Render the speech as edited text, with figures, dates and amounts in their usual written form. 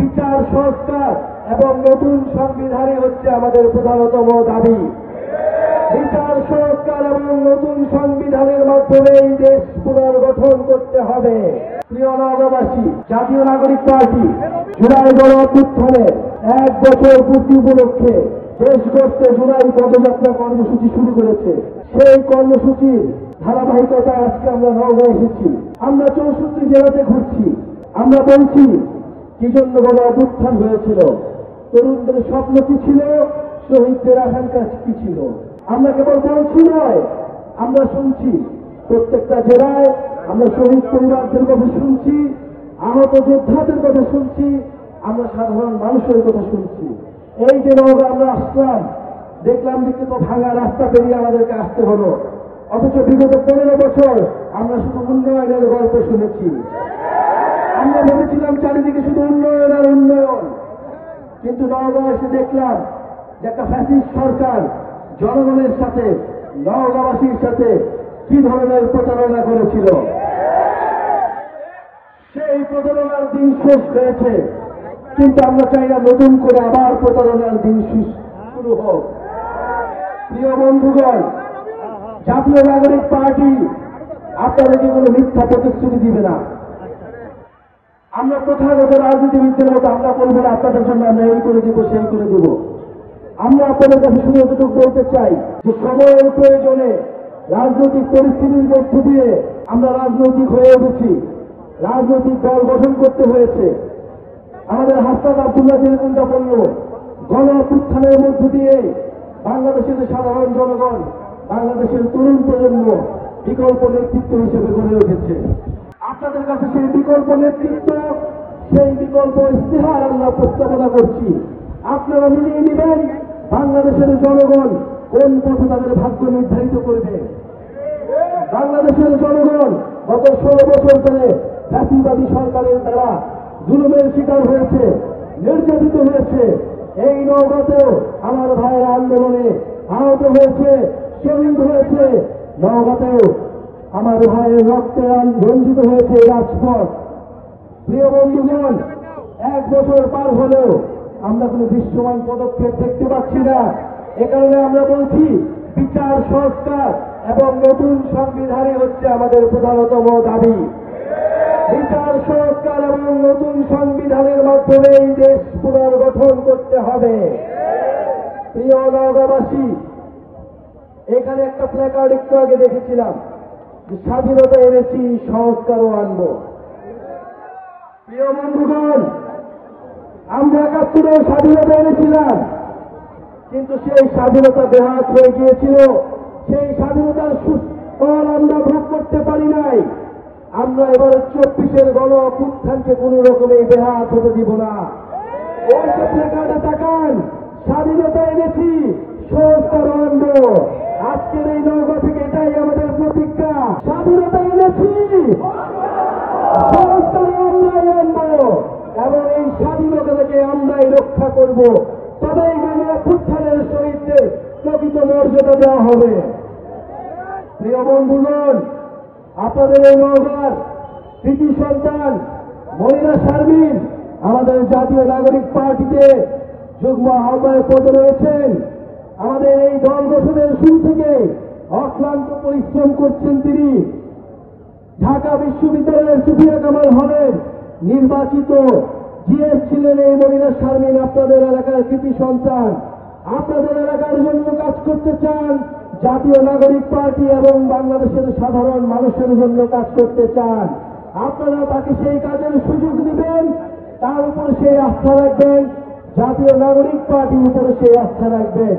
বিচার সংস্কার এবং নতুন সংবিধানই হচ্ছে আমাদের প্রধানতম দাবি। বিচার সংস্কার এবং নতুন সংবিধানের মাধ্যমে এই দেশ পুনর্গঠন করতে হবে। প্রিয় নগরবাসী, জাতীয় নাগরিক পার্টি জুলাই গণ অভ্যুত্থানের 1 বছর পূর্তি উপলক্ষে দেশ গড়তে জুলাই পদযাত্রা কর্মসূচি শুরু করেছে। সেই কর্মসূচির ধারাবাহিকতা আজকে আমরা নওগাঁয় এসেছি। আমরা 64 জেলাতে ঘুরছি। আমরা বলছি কি জন্য গণ অভ্যুত্থান হয়েছিল, তরুণদের স্বপ্ন কি ছিল, শহীদদের আকাঙ্ক্ষা কি ছিল। আমরা কেবল বলছি নয়, আমরা শুনছি। প্রত্যেকটা জেলায় আমরা শহীদ পরিবারদের কথা শুনছি, আহত যোদ্ধাদের কথা শুনছি, আমরা সাধারণ মানুষের কথা শুনছি। এই যে নওগাঁ আমরা আসলাম, দেখলাম যে কত ভাঙা রাস্তা পেরিয়ে আমাদেরকে আসতে হলো, অথচ বিগত 15 বছর আমরা শুধু উন্নয়নের গল্প শুনেছি। আমরা ভেবেছিলাম চারিদিকে শুধু উন্নয়ন আর উন্নয়ন, কিন্তু নওগাঁ এসে দেখলাম যে একটা ফ্যাসিস্ট সরকার জনগণের সাথে, নওগাঁবাসীর সাথে কি ধরনের প্রতারণা করেছিল। সেই প্রতারণার দিন শেষ হয়েছে, কিন্তু আমরা চাই না নতুন করে আবার প্রতারণার দিন শুরু হোক। প্রিয় বন্ধুগণ, জাতীয় নাগরিক পার্টি আপনাদেরকে কোনো মিথ্যা প্রতিশ্রুতি দিবে না। আমরা প্রথাগত রাজনীতিবিদদের মতো আমরা বলবো না আপনাদের জন্য আমরা এই করে দিব, সেই করে দিব। আমরা আপনাদের কাছে শুধু এতটুকু বলতে চাই যে সময়ের প্রয়োজনে রাজনৈতিক পরিস্থিতির মধ্য দিয়ে আমরা রাজনৈতিক হয়ে উঠেছি, রাজনৈতিক দল গঠন করতে হয়েছে। আমাদের হাসনাত আব্দুল্লাহ যেরকমটা বলল, গণ অভ্যুত্থানের মধ্য দিয়ে বাংলাদেশের সাধারণ জনগণ, বাংলাদেশের তরুণ প্রজন্ম বিকল্প নেতৃত্ব হিসেবে গড়ে উঠেছে। আপনাদের কাছে সেই বিকল্প নেতৃত্ব, সেই বিকল্প ইস্তেহার আমরা প্রস্তাবনা করছি। আপনারা মিলিয়ে নেবেন বাংলাদেশের জনগণ কোন পথে তাদের ভাগ্য নির্ধারিত করবে। বাংলাদেশের জনগণ গত 16 বছর ধরে জাতিবাদী সরকারের দ্বারা জুলুমের শিকার হয়েছে, নির্যাতিত হয়েছে। এই নওগাঁতেও আমার ভাইয়ের আন্দোলনে আহত হয়েছে, শহীদ হয়েছে। নওগাঁতেও আমার ভাইয়ের রক্তে রঞ্জিত হয়েছে রাজপথ। প্রিয় বন্ধুগণ, 1 বছর পার হলেও আমরা কোনো দৃশ্যমান পদক্ষেপ দেখতে পাচ্ছি না। এ কারণে আমরা বলছি বিচার সংস্কার এবং নতুন সংবিধানই হচ্ছে আমাদের প্রধানতম দাবি। বিচার সংস্কার এবং নতুন সংবিধানের মাধ্যমে এই দেশ পুনর্গঠন করতে হবে। প্রিয় নওগাঁবাসী, এখানে একটা প্ল্যাকার্ড একটু আগে দেখেছিলাম যে স্বাধীনতা এনেছি, সংস্কারও আনব। প্রিয় বন্ধুগণ, আমরা 71-এ স্বাধীনতা এনেছিলাম, কিন্তু সেই স্বাধীনতা বেহাত হয়ে গিয়েছিল। সেই স্বাধীনতার ফল আমরা ভোগ করতে পারি নাই। আমরা এবার 24-এর গণ অভ্যুত্থানকে কোন রকমে বেহাত হতে দিব না। ওই যে প্ল্যাকার্ডে তাকান, স্বাধীনতা এনেছি, সংস্কার আনব। আজকের এই নওগাঁ থেকে এটাই আমাদের প্রতিজ্ঞা। স্বাধীনতা এনেছি, সংস্কার আমরাই আনব এবং এই স্বাধীনতাকে আমরাই রক্ষা করব। তবেই গণ অভ্যুত্থানের শহীদদের প্রকৃত মর্যাদা দেওয়া হবে। প্রিয় বন্ধুগণ, আপনাদের এই নওগাঁর কৃতি সন্তান মনিরা শারমিন আমাদের জাতীয় নাগরিক পার্টিতে যুগ্ম আহ্বায়ক পদে রয়েছেন। আমাদের এই দল গঠনের শুরু থেকে অক্লান্ত পরিশ্রম করছেন তিনি। ঢাকা বিশ্ববিদ্যালয়ের সুফিয়া কামাল হলের নির্বাচিত জিএস ছিলেন এই মনিরা শারমিন। আপনাদের এলাকার কৃতি সন্তান, আপনাদের এলাকার জন্য কাজ করতে চান, জাতীয় নাগরিক পার্টি এবং বাংলাদেশের সাধারণ মানুষের জন্য কাজ করতে চান। আপনারা তাকে সেই কাজের সুযোগ দিবেন, তার উপর সেই আস্থা রাখবেন, জাতীয় নাগরিক পার্টির উপরে সেই আস্থা রাখবেন।